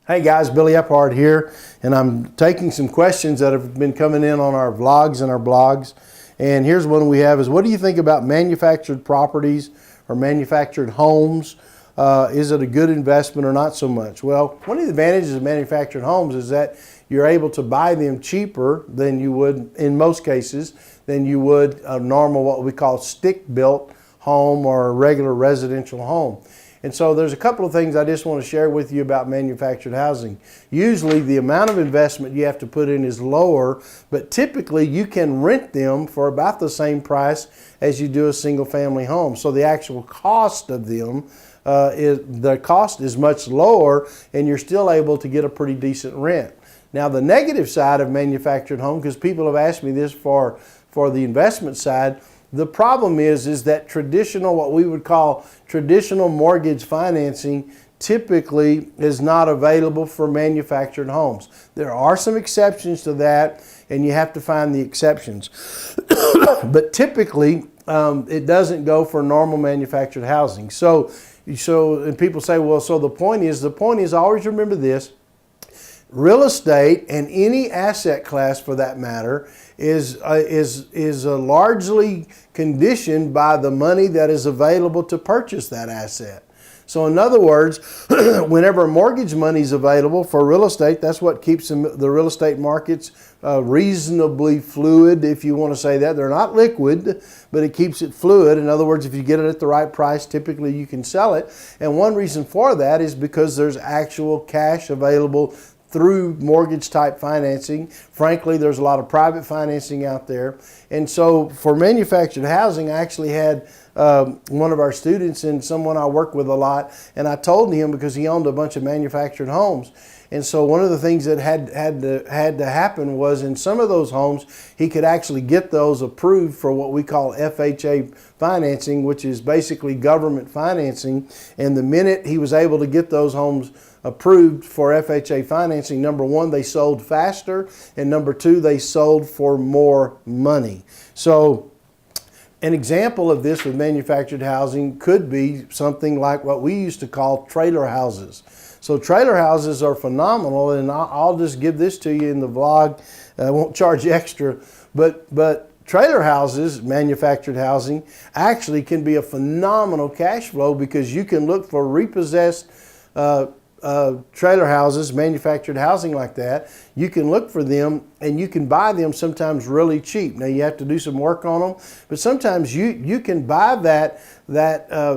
Hey guys, Billy Epphart here, and I'm taking some questions that have been coming in on our vlogs and our blogs. And here's one we have is, what do you think about manufactured properties or manufactured homes? Is it a good investment or not so much? Well, one of the advantages of manufactured homes is that you're able to buy them cheaper than you would, in most cases, than you would a normal, what we call stick-built home or a regular residential home. And so there's a couple of things I just want to share with you about manufactured housing. Usually the amount of investment you have to put in is lower, but typically you can rent them for about the same price as you do a single family home. So the actual cost of them, the cost is much lower, and you're still able to get a pretty decent rent. Now the negative side of manufactured home, because people have asked me this for the investment side, the problem is that traditional, what we would call traditional mortgage financing, typically is not available for manufactured homes. There are some exceptions to that, and you have to find the exceptions. But typically, it doesn't go for normal manufactured housing. So and people say, well, so the point is always remember this: real estate, and any asset class for that matter, is largely conditioned by the money that is available to purchase that asset. So in other words, whenever mortgage money is available for real estate, that's what keeps the real estate markets reasonably fluid, if you want to say that. They're not liquid, but it keeps it fluid. In other words, if you get it at the right price, typically you can sell it. And one reason for that is because there's actual cash available through mortgage type financing. Frankly, there's a lot of private financing out there. And so for manufactured housing, I actually had one of our students and someone I work with a lot, and I told him, because he owned a bunch of manufactured homes. And so one of the things that had to happen was, in some of those homes, he could actually get those approved for what we call FHA financing, which is basically government financing. And the minute he was able to get those homes approved for FHA financing, number one, they sold faster, and number two, they sold for more money. So an example of this with manufactured housing could be something like what we used to call trailer houses. So trailer houses are phenomenal, and I'll just give this to you in the vlog. I won't charge you extra, but trailer houses, manufactured housing, actually can be a phenomenal cash flow, because you can look for repossessed trailer houses, manufactured housing like that. You can look for them, and you can buy them sometimes really cheap. Now you have to do some work on them, but sometimes you can buy that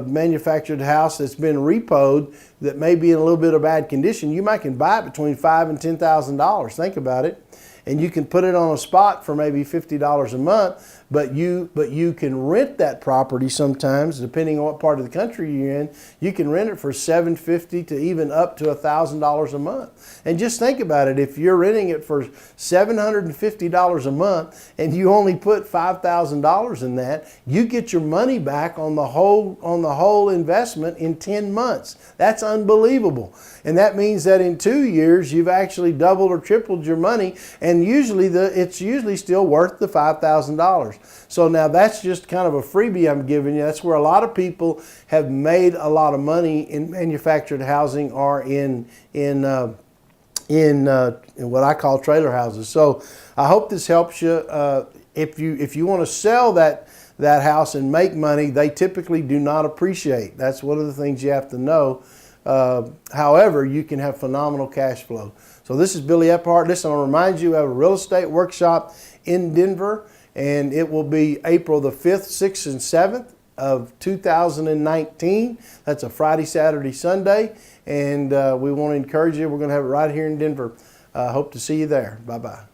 manufactured house that's been repoed, that may be in a little bit of bad condition. You might can buy it between $5,000 and $10,000. Think about it. And you can put it on a spot for maybe $50 a month, but you can rent that property sometimes, depending on what part of the country you're in. You can rent it for $750 to even up to $1,000 a month. And just think about it: if you're renting it for $750 a month and you only put $5,000 in that, you get your money back on the whole investment in 10 months. That's unbelievable. And that means that in 2 years you've actually doubled or tripled your money, and it's usually still worth the $5,000. So now that's just kind of a freebie I'm giving you. That's where a lot of people have made a lot of money in manufactured housing, or in what I call trailer houses. So I hope this helps you. If you want to sell that house and make money, they typically do not appreciate. That's one of the things you have to know. However, you can have phenomenal cash flow. So this is Billy Epphart. Listen, I want to remind you, I have a real estate workshop in Denver, and it will be April the 5th, 6th, and 7th of 2019. That's a Friday, Saturday, Sunday, and we want to encourage you. We're going to have it right here in Denver. Hope to see you there. Bye-bye.